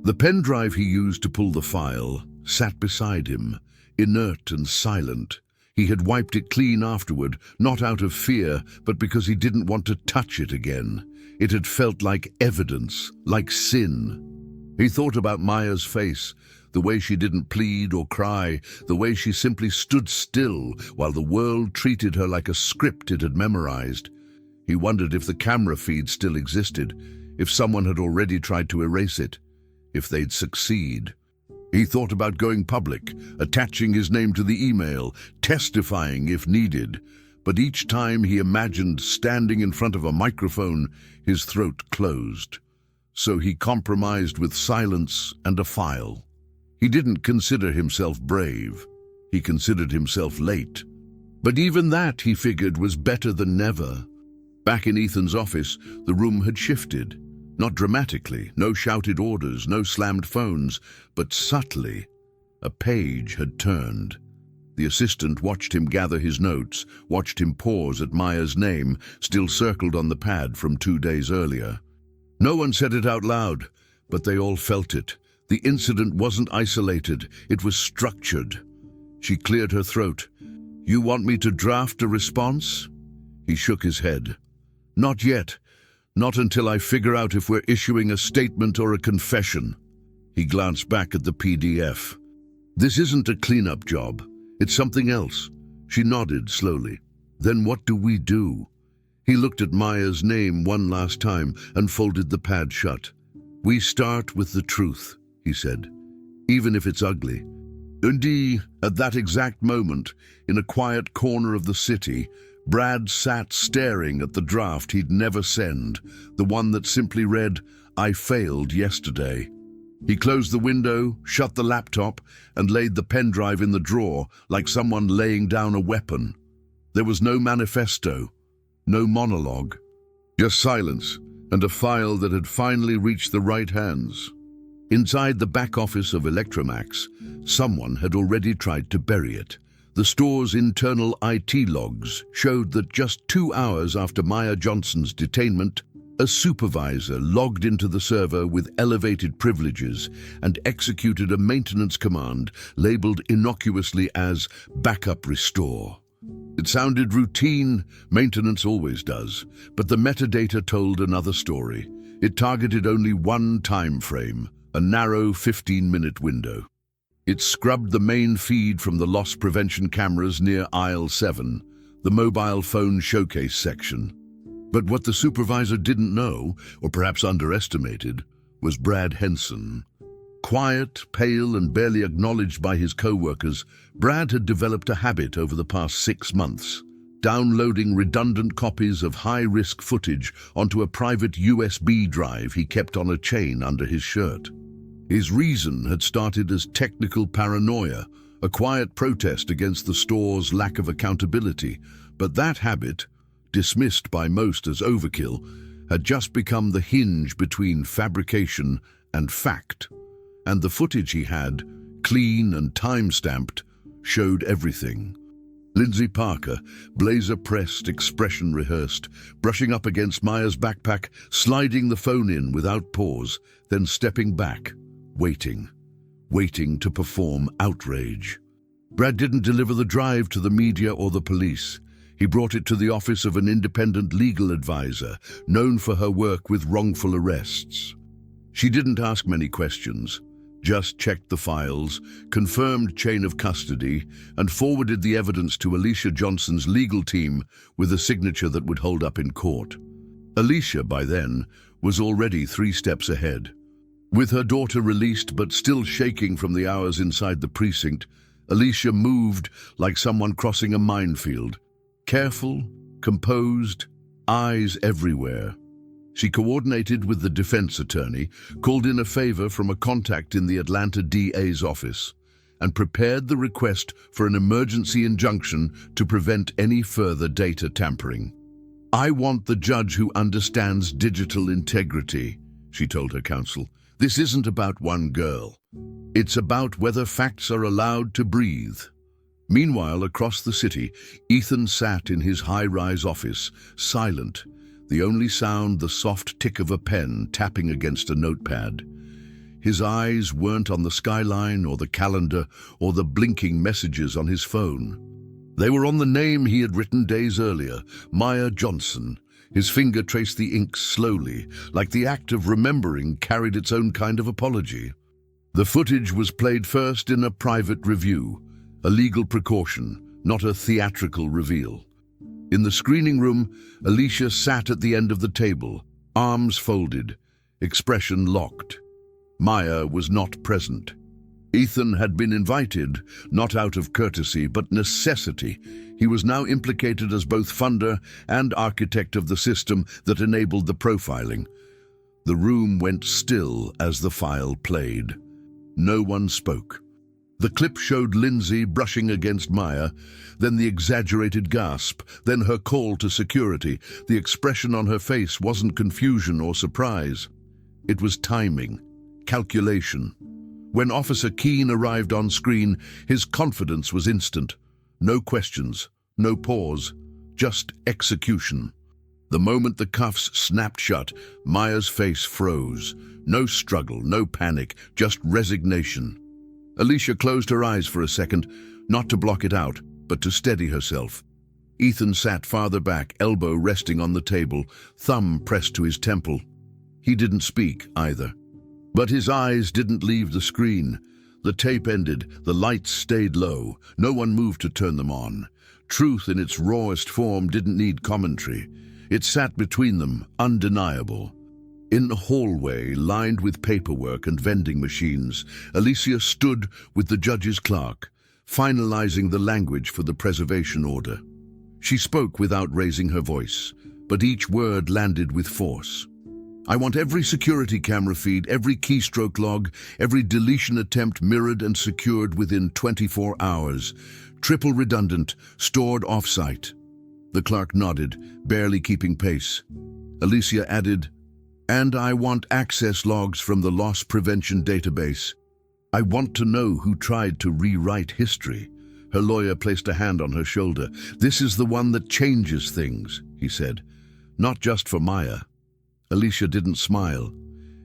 The pen drive he used to pull the file sat beside him, inert and silent. He had wiped it clean afterward, not out of fear, but because he didn't want to touch it again. It had felt like evidence, like sin. He thought about Maya's face, the way she didn't plead or cry, the way she simply stood still while the world treated her like a script it had memorized. He wondered if the camera feed still existed, if someone had already tried to erase it, if they'd succeed. He thought about going public, attaching his name to the email, testifying if needed. But each time he imagined standing in front of a microphone, his throat closed. So he compromised with silence and a file. He didn't consider himself brave. He considered himself late. But even that, he figured, was better than never. Back in Ethan's office, the room had shifted. Not dramatically, no shouted orders, no slammed phones, but subtly. A page had turned. The assistant watched him gather his notes, watched him pause at Maya's name, still circled on the pad from 2 days earlier. No one said it out loud, but they all felt it. The incident wasn't isolated, it was structured. She cleared her throat. "You want me to draft a response?" He shook his head. "Not yet. Not until I figure out if we're issuing a statement or a confession." He glanced back at the PDF. "This isn't a cleanup job. It's something else." She nodded slowly. "Then what do we do?" He looked at Maya's name one last time and folded the pad shut. "We start with the truth," he said, "even if it's ugly." Indeed, at that exact moment, in a quiet corner of the city, Brad sat staring at the draft he'd never send, the one that simply read, "I failed yesterday." He closed the window, shut the laptop, and laid the pen drive in the drawer like someone laying down a weapon. There was no manifesto, no monologue, just silence and a file that had finally reached the right hands. Inside the back office of Electromax, someone had already tried to bury it. The store's internal IT logs showed that just 2 hours after Maya Johnson's detainment, a supervisor logged into the server with elevated privileges and executed a maintenance command labeled innocuously as Backup Restore. It sounded routine, maintenance always does, but the metadata told another story. It targeted only one time frame, a narrow 15-minute window. It scrubbed the main feed from the loss prevention cameras near aisle 7, the mobile phone showcase section. But what the supervisor didn't know, or perhaps underestimated, was Brad Henson. Quiet, pale, and barely acknowledged by his co-workers, Brad had developed a habit over the past 6 months, downloading redundant copies of high-risk footage onto a private USB drive he kept on a chain under his shirt. His reason had started as technical paranoia, a quiet protest against the store's lack of accountability, but that habit, dismissed by most as overkill, had just become the hinge between fabrication and fact. And the footage he had, clean and time-stamped, showed everything. Lindsay Parker, blazer-pressed, expression-rehearsed, brushing up against Maya's backpack, sliding the phone in without pause, then stepping back, waiting to perform outrage. Brad didn't deliver the drive to the media or the police. He brought it to the office of an independent legal advisor, known for her work with wrongful arrests. She didn't ask many questions, just checked the files, confirmed chain of custody, and forwarded the evidence to Alicia Johnson's legal team with a signature that would hold up in court. Alicia, by then, was already 3 steps ahead. With her daughter released but still shaking from the hours inside the precinct, Alicia moved like someone crossing a minefield. Careful, composed, eyes everywhere. She coordinated with the defense attorney, called in a favor from a contact in the Atlanta DA's office, and prepared the request for an emergency injunction to prevent any further data tampering. "I want the judge who understands digital integrity," she told her counsel. "This isn't about one girl. It's about whether facts are allowed to breathe." Meanwhile, across the city, Ethan sat in his high-rise office, silent, the only sound the soft tick of a pen tapping against a notepad. His eyes weren't on the skyline or the calendar or the blinking messages on his phone. They were on the name he had written days earlier, Maya Johnson. His finger traced the ink slowly, like the act of remembering carried its own kind of apology. The footage was played first in a private review, a legal precaution, not a theatrical reveal. In the screening room, Alicia sat at the end of the table, arms folded, expression locked. Maya was not present. Ethan had been invited, not out of courtesy, but necessity. He was now implicated as both funder and architect of the system that enabled the profiling. The room went still as the file played. No one spoke. The clip showed Lindsay brushing against Maya, then the exaggerated gasp, then her call to security. The expression on her face wasn't confusion or surprise. It was timing, calculation. When Officer Keene arrived on screen, his confidence was instant. No questions, no pause, just execution. The moment the cuffs snapped shut, Maya's face froze. No struggle, no panic, just resignation. Alicia closed her eyes for a second, not to block it out, but to steady herself. Ethan sat farther back, elbow resting on the table, thumb pressed to his temple. He didn't speak either. But his eyes didn't leave the screen. The tape ended, the lights stayed low, no one moved to turn them on. Truth in its rawest form didn't need commentary. It sat between them, undeniable. In the hallway, lined with paperwork and vending machines, Alicia stood with the judge's clerk, finalizing the language for the preservation order. She spoke without raising her voice, but each word landed with force. I want every security camera feed, every keystroke log, every deletion attempt mirrored and secured within 24 hours. Triple redundant, stored off-site. The clerk nodded, barely keeping pace. Alicia added, "And I want access logs from the loss prevention database. I want to know who tried to rewrite history." Her lawyer placed a hand on her shoulder. "This is the one that changes things," he said. "Not just for Maya." Alicia didn't smile.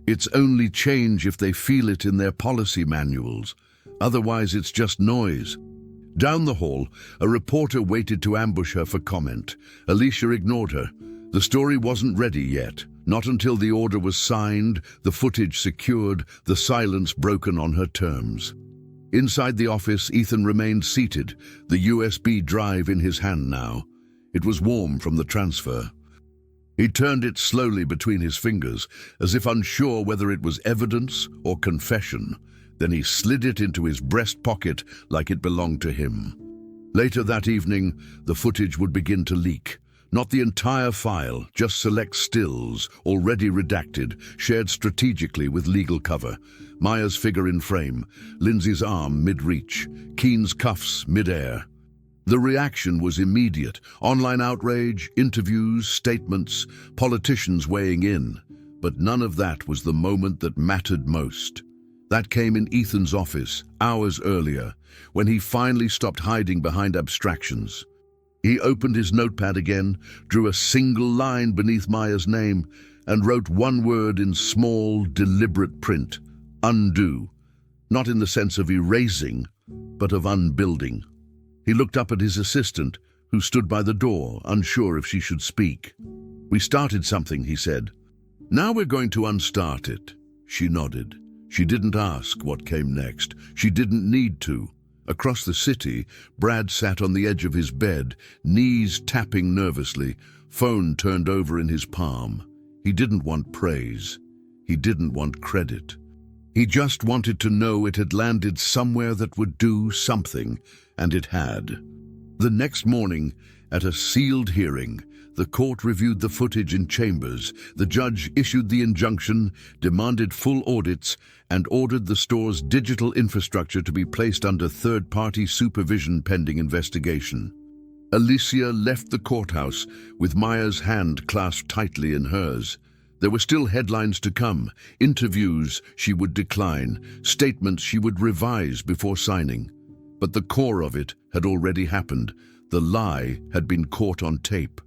"It's only change if they feel it in their policy manuals. Otherwise, it's just noise." Down the hall, a reporter waited to ambush her for comment. Alicia ignored her. The story wasn't ready yet. Not until the order was signed, the footage secured, the silence broken on her terms. Inside the office, Ethan remained seated, the USB drive in his hand now. It was warm from the transfer. He turned it slowly between his fingers, as if unsure whether it was evidence or confession. Then he slid it into his breast pocket like it belonged to him. Later that evening, the footage would begin to leak. Not the entire file, just select stills, already redacted, shared strategically with legal cover. Maya's figure in frame, Lindsay's arm mid-reach, Keen's cuffs mid-air. The reaction was immediate. Online outrage, interviews, statements, politicians weighing in. But none of that was the moment that mattered most. That came in Ethan's office, hours earlier, when he finally stopped hiding behind abstractions. He opened his notepad again, drew a single line beneath Maya's name, and wrote one word in small, deliberate print: undo. Not in the sense of erasing, but of unbuilding. He looked up at his assistant, who stood by the door, unsure if she should speak. "We started something," he said. "Now we're going to unstart it." She nodded. She didn't ask what came next. She didn't need to. Across the city, Brad sat on the edge of his bed, knees tapping nervously, phone turned over in his palm. He didn't want praise. He didn't want credit. He just wanted to know it had landed somewhere that would do something, and it had. The next morning, at a sealed hearing, the court reviewed the footage in chambers. The judge issued the injunction, demanded full audits, and ordered the store's digital infrastructure to be placed under third-party supervision pending investigation. Alicia left the courthouse with Maya's hand clasped tightly in hers. There were still headlines to come, interviews she would decline, statements she would revise before signing. But the core of it had already happened. The lie had been caught on tape.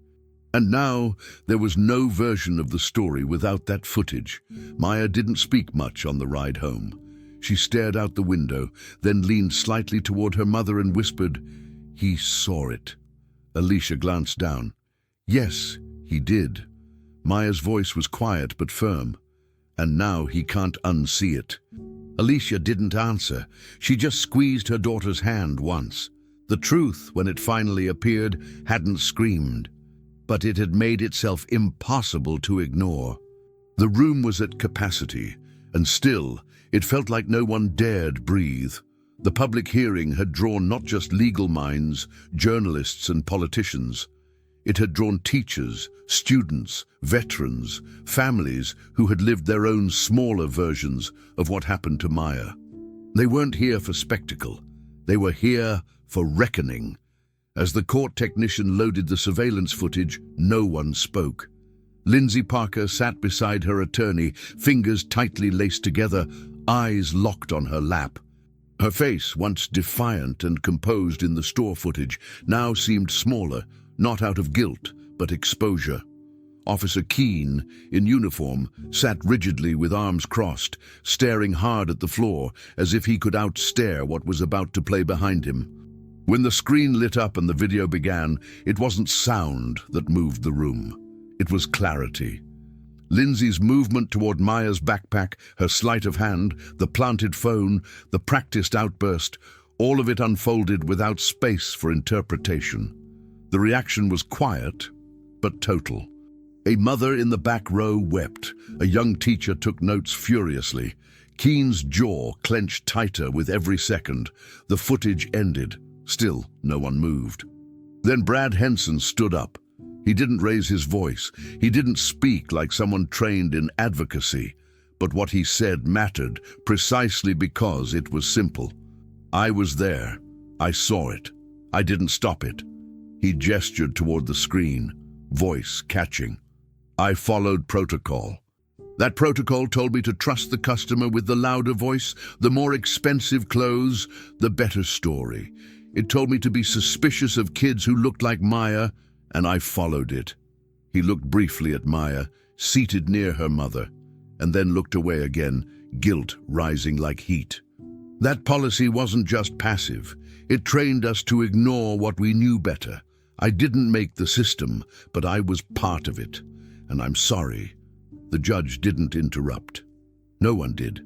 And now there was no version of the story without that footage. Maya didn't speak much on the ride home. She stared out the window, then leaned slightly toward her mother and whispered, "He saw it." Alicia glanced down. "Yes, he did." Maya's voice was quiet but firm. "And now he can't unsee it." Alicia didn't answer. She just squeezed her daughter's hand once. The truth, when it finally appeared, hadn't screamed. But it had made itself impossible to ignore. The room was at capacity, and still, it felt like no one dared breathe. The public hearing had drawn not just legal minds, journalists and politicians. It had drawn teachers, students, veterans, families who had lived their own smaller versions of what happened to Maya. They weren't here for spectacle. They were here for reckoning. As the court technician loaded the surveillance footage, no one spoke. Lindsay Parker sat beside her attorney, fingers tightly laced together, eyes locked on her lap. Her face, once defiant and composed in the store footage, now seemed smaller, not out of guilt, but exposure. Officer Keen, in uniform, sat rigidly with arms crossed, staring hard at the floor, as if he could outstare what was about to play behind him. When the screen lit up and the video began, it wasn't sound that moved the room. It was clarity. Lindsay's movement toward Maya's backpack, her sleight of hand, the planted phone, the practiced outburst, all of it unfolded without space for interpretation. The reaction was quiet, but total. A mother in the back row wept. A young teacher took notes furiously. Keen's jaw clenched tighter with every second. The footage ended. Still, no one moved. Then Brad Henson stood up. He didn't raise his voice. He didn't speak like someone trained in advocacy. But what he said mattered precisely because it was simple. I was there. I saw it. I didn't stop it. He gestured toward the screen, voice catching. I followed protocol. That protocol told me to trust the customer with the louder voice, the more expensive clothes, the better story. It told me to be suspicious of kids who looked like Maya, and I followed it. He looked briefly at Maya, seated near her mother, and then looked away again, guilt rising like heat. That policy wasn't just passive. It trained us to ignore what we knew better. I didn't make the system, but I was part of it. And I'm sorry. The judge didn't interrupt. No one did.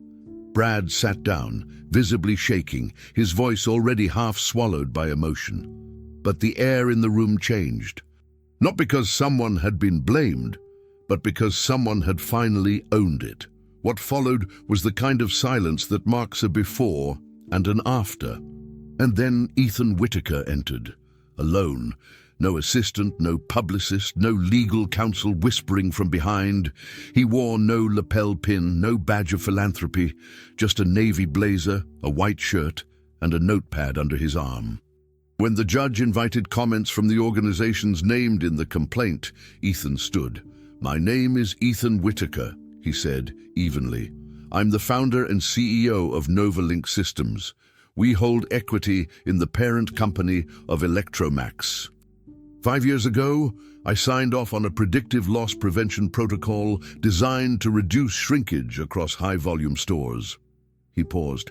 Brad sat down, visibly shaking, his voice already half swallowed by emotion. But the air in the room changed. Not because someone had been blamed, but because someone had finally owned it. What followed was the kind of silence that marks a before and an after. And then Ethan Whitaker entered, alone. No assistant, no publicist, no legal counsel whispering from behind. He wore no lapel pin, no badge of philanthropy, just a navy blazer, a white shirt, and a notepad under his arm. When the judge invited comments from the organizations named in the complaint, Ethan stood. My name is Ethan Whitaker, he said evenly. I'm the founder and CEO of Novalink Systems. We hold equity in the parent company of Electromax. 5 years ago, I signed off on a predictive loss prevention protocol designed to reduce shrinkage across high-volume stores. He paused.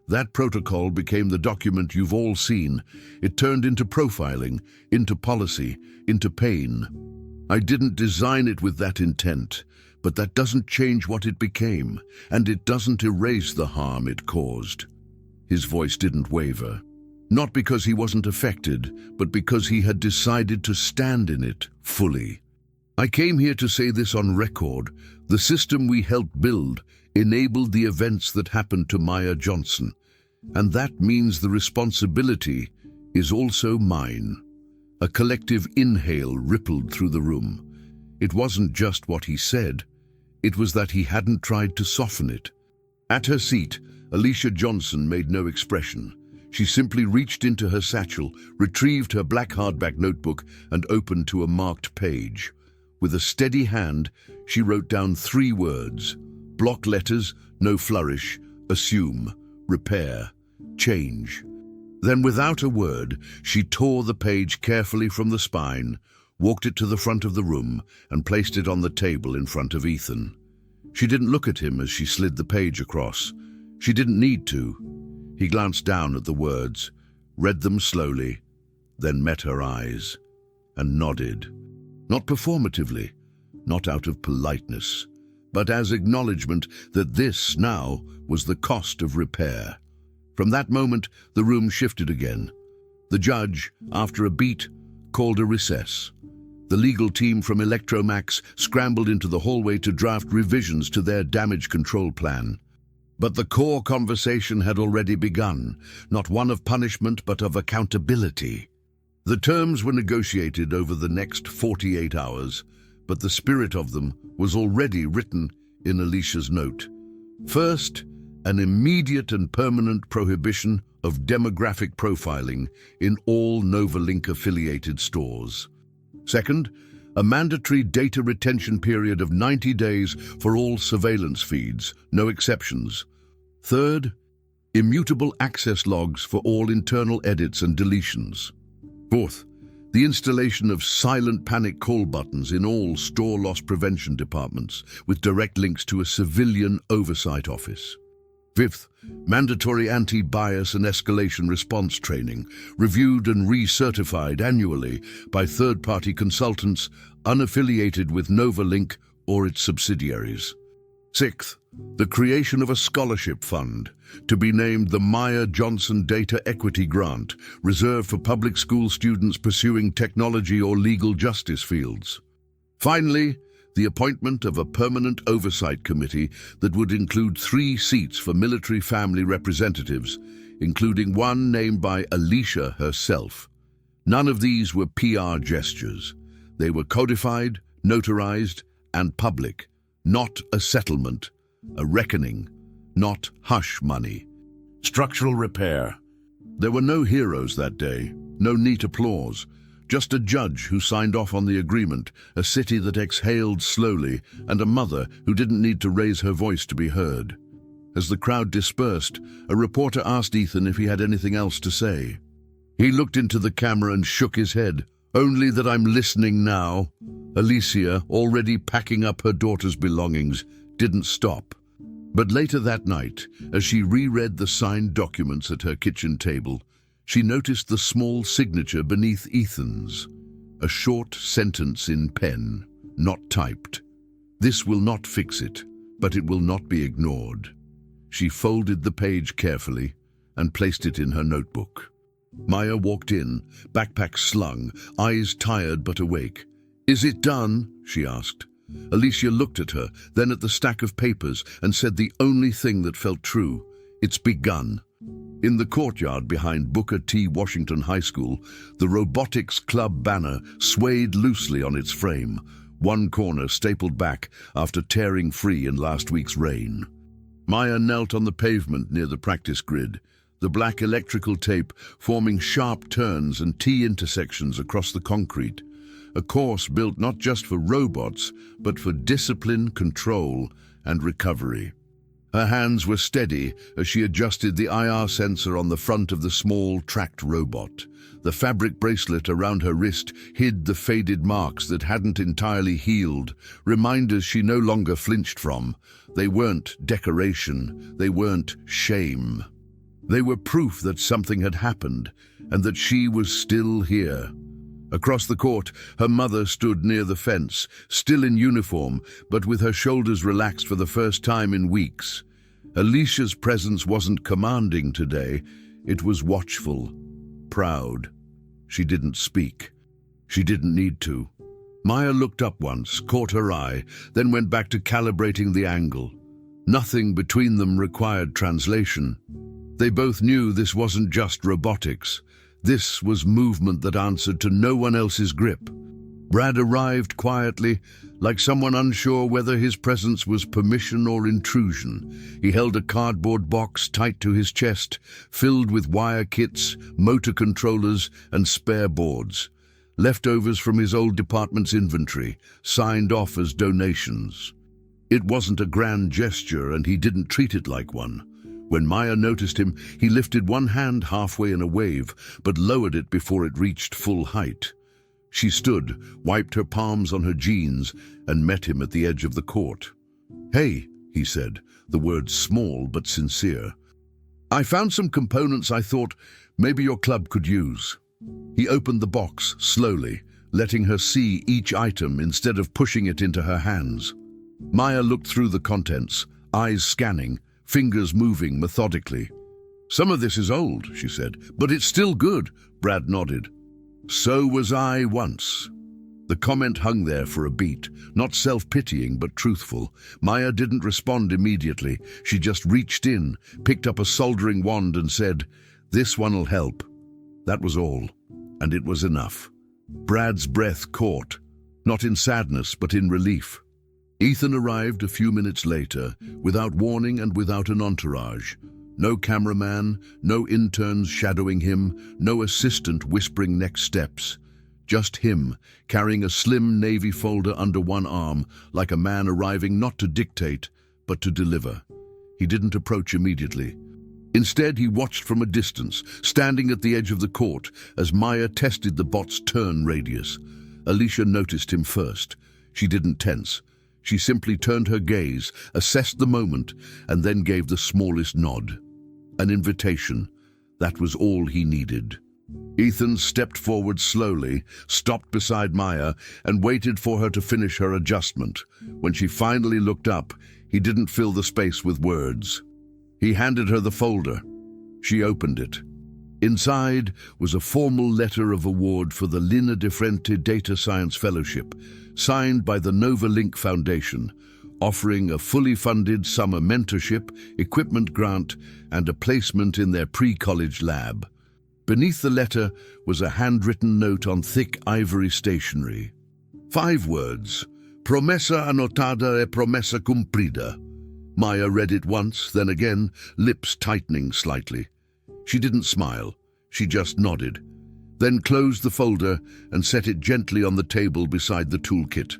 That protocol became the document you've all seen. It turned into profiling, into policy, into pain. I didn't design it with that intent, but that doesn't change what it became, and it doesn't erase the harm it caused. His voice didn't waver. Not because he wasn't affected, but because he had decided to stand in it fully. I came here to say this on record. The system we helped build enabled the events that happened to Maya Johnson. And that means the responsibility is also mine. A collective inhale rippled through the room. It wasn't just what he said. It was that he hadn't tried to soften it. At her seat, Alicia Johnson made no expression. She simply reached into her satchel, retrieved her black hardback notebook, and opened to a marked page. With a steady hand, she wrote down 3 words. Block letters, no flourish, assume, repair, change. Then without a word, she tore the page carefully from the spine, walked it to the front of the room, and placed it on the table in front of Ethan. She didn't look at him as she slid the page across. She didn't need to. He glanced down at the words, read them slowly, then met her eyes, and nodded. Not performatively, not out of politeness, but as acknowledgement that this now was the cost of repair. From that moment, the room shifted again. The judge, after a beat, called a recess. The legal team from Electromax scrambled into the hallway to draft revisions to their damage control plan. But the core conversation had already begun, not one of punishment but of accountability. The terms were negotiated over the next 48 hours, but the spirit of them was already written in Alicia's note. First, an immediate and permanent prohibition of demographic profiling in all Novalink-affiliated stores. Second, a mandatory data retention period of 90 days for all surveillance feeds, no exceptions. Third, immutable access logs for all internal edits and deletions. Fourth, the installation of silent panic call buttons in all store loss prevention departments with direct links to a civilian oversight office. Fifth, mandatory anti-bias and escalation response training, reviewed and recertified annually by third-party consultants unaffiliated with Novalink or its subsidiaries. Sixth, the creation of a scholarship fund to be named the Maya Johnson Data Equity Grant, reserved for public school students pursuing technology or legal justice fields. Finally, the appointment of a permanent oversight committee that would include 3 seats for military family representatives, including one named by Alicia herself. None of these were PR gestures. They were codified, notarized, and public. Not a settlement, a reckoning, not hush money. Structural repair. There were no heroes that day, no neat applause, just a judge who signed off on the agreement, a city that exhaled slowly, and a mother who didn't need to raise her voice to be heard. As the crowd dispersed, a reporter asked Ethan if he had anything else to say. He looked into the camera and shook his head. "Only that I'm listening now." Alicia, already packing up her daughter's belongings, didn't stop. But later that night, as she reread the signed documents at her kitchen table, she noticed the small signature beneath Ethan's. A short sentence in pen, not typed. "This will not fix it, but it will not be ignored." She folded the page carefully and placed it in her notebook. Maya walked in, backpack slung, eyes tired but awake. "Is it done?" she asked. Alicia looked at her, then at the stack of papers, and said the only thing that felt true: "It's begun." In the courtyard behind Booker T. Washington High School, the Robotics Club banner swayed loosely on its frame, one corner stapled back after tearing free in last week's rain. Maya knelt on the pavement near the practice grid, the black electrical tape forming sharp turns and T-intersections across the concrete. A course built not just for robots, but for discipline, control, and recovery. Her hands were steady as she adjusted the IR sensor on the front of the small, tracked robot. The fabric bracelet around her wrist hid the faded marks that hadn't entirely healed, reminders she no longer flinched from. They weren't decoration, they weren't shame. They were proof that something had happened, and that she was still here. Across the court, her mother stood near the fence, still in uniform, but with her shoulders relaxed for the first time in weeks. Alicia's presence wasn't commanding today, it was watchful, proud. She didn't speak. She didn't need to. Maya looked up once, caught her eye, then went back to calibrating the angle. Nothing between them required translation. They both knew this wasn't just robotics. This was movement that answered to no one else's grip. Brad arrived quietly, like someone unsure whether his presence was permission or intrusion. He held a cardboard box tight to his chest, filled with wire kits, motor controllers, and spare boards. Leftovers from his old department's inventory, signed off as donations. It wasn't a grand gesture, and he didn't treat it like one. When Maya noticed him, he lifted one hand halfway in a wave, but lowered it before it reached full height. She stood, wiped her palms on her jeans, and met him at the edge of the court. "Hey," he said, the words small but sincere. "I found some components I thought maybe your club could use." He opened the box slowly, letting her see each item instead of pushing it into her hands. Maya looked through the contents, eyes scanning, fingers moving methodically. "Some of this is old," she said, "but it's still good." Brad nodded. "So was I once." The comment hung there for a beat, not self-pitying but truthful. Maya didn't respond immediately. She just reached in, picked up a soldering wand and said, "This one'll help." That was all, and it was enough. Brad's breath caught, not in sadness but in relief. Ethan arrived a few minutes later, without warning and without an entourage. No cameraman, no interns shadowing him, no assistant whispering next steps. Just him, carrying a slim navy folder under one arm, like a man arriving not to dictate, but to deliver. He didn't approach immediately. Instead, he watched from a distance, standing at the edge of the court, as Maya tested the bot's turn radius. Alicia noticed him first. She didn't tense. She simply turned her gaze, assessed the moment, and then gave the smallest nod. An invitation. That was all he needed. Ethan stepped forward slowly, stopped beside Maya, and waited for her to finish her adjustment. When she finally looked up, he didn't fill the space with words. He handed her the folder. She opened it. Inside was a formal letter of award for the Lina De Frente Data Science Fellowship, signed by the Novalink Foundation, offering a fully funded summer mentorship, equipment grant, and a placement in their pre-college lab. Beneath the letter was a handwritten note on thick ivory stationery. 5 words. Promesa anotada e promesa cumprida. Maya read it once, then again, lips tightening slightly. She didn't smile. She just nodded, then closed the folder and set it gently on the table beside the toolkit.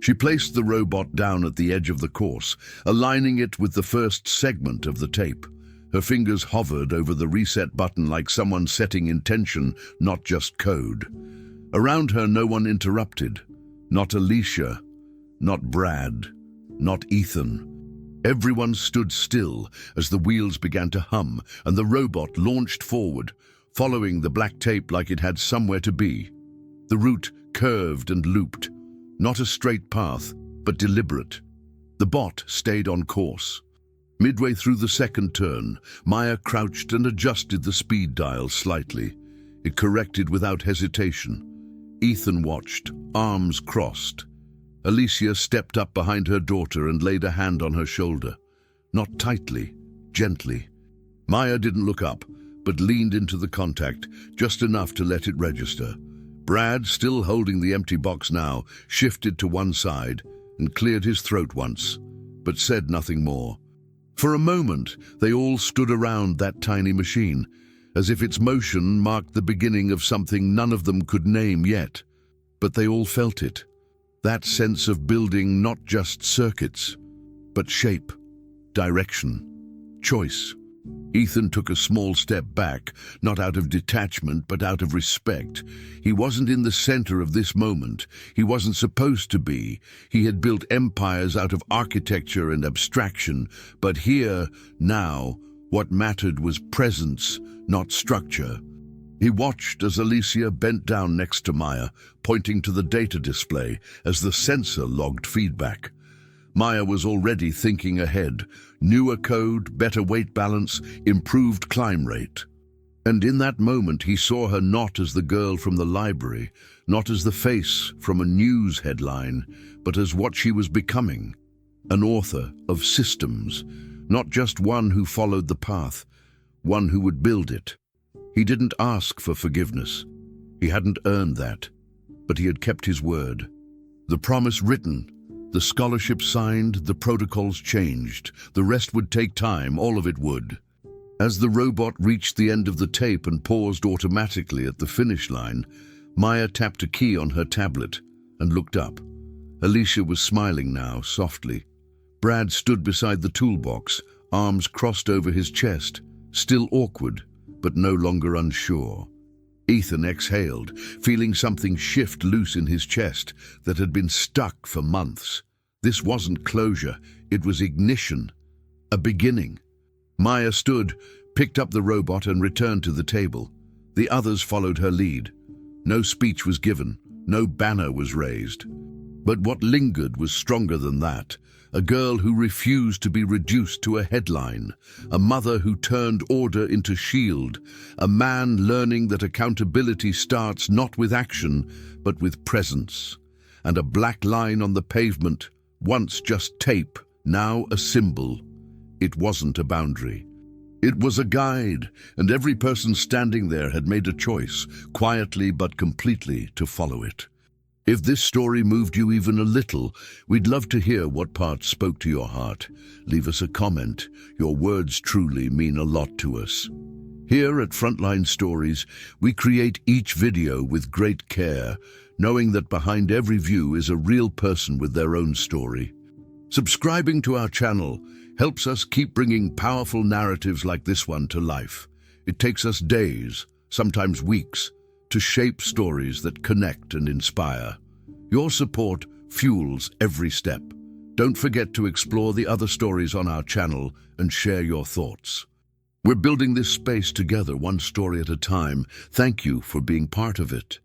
She placed the robot down at the edge of the course, aligning it with the first segment of the tape. Her fingers hovered over the reset button like someone setting intention, not just code. Around her, no one interrupted. Not Alicia, not Brad, not Ethan. Everyone stood still as the wheels began to hum and the robot launched forward, following the black tape like it had somewhere to be. The route curved and looped, not a straight path, but deliberate. The bot stayed on course. Midway through the second turn, Maya crouched and adjusted the speed dial slightly. It corrected without hesitation. Ethan watched, arms crossed. Alicia stepped up behind her daughter and laid a hand on her shoulder. Not tightly, gently. Maya didn't look up, but leaned into the contact, just enough to let it register. Brad, still holding the empty box now, shifted to one side and cleared his throat once, but said nothing more. For a moment, they all stood around that tiny machine, as if its motion marked the beginning of something none of them could name yet. But they all felt it. That sense of building not just circuits, but shape, direction, choice. Ethan took a small step back, not out of detachment, but out of respect. He wasn't in the center of this moment. He wasn't supposed to be. He had built empires out of architecture and abstraction. But here, now, what mattered was presence, not structure. He watched as Alicia bent down next to Maya, pointing to the data display as the sensor logged feedback. Maya was already thinking ahead. Newer code, better weight balance, improved climb rate. And in that moment he saw her not as the girl from the library, not as the face from a news headline, but as what she was becoming. An author of systems, not just one who followed the path, one who would build it. He didn't ask for forgiveness. He hadn't earned that, but he had kept his word. The promise written, the scholarship signed, the protocols changed. The rest would take time, all of it would. As the robot reached the end of the tape and paused automatically at the finish line, Maya tapped a key on her tablet and looked up. Alicia was smiling now, softly. Brad stood beside the toolbox, arms crossed over his chest, still awkward, but no longer unsure. Ethan exhaled, feeling something shift loose in his chest that had been stuck for months. This wasn't closure, it was ignition, a beginning. Maya stood, picked up the robot and returned to the table. The others followed her lead. No speech was given, no banner was raised. But what lingered was stronger than that. A girl who refused to be reduced to a headline, a mother who turned order into shield, a man learning that accountability starts not with action, but with presence, and a black line on the pavement, once just tape, now a symbol. It wasn't a boundary. It was a guide, and every person standing there had made a choice, quietly but completely, to follow it. If this story moved you even a little, we'd love to hear what parts spoke to your heart. Leave us a comment. Your words truly mean a lot to us. Here at Frontline Stories, we create each video with great care, knowing that behind every view is a real person with their own story. Subscribing to our channel helps us keep bringing powerful narratives like this one to life. It takes us days, sometimes weeks, to shape stories that connect and inspire. Your support fuels every step. Don't forget to explore the other stories on our channel and share your thoughts. We're building this space together, one story at a time. Thank you for being part of it.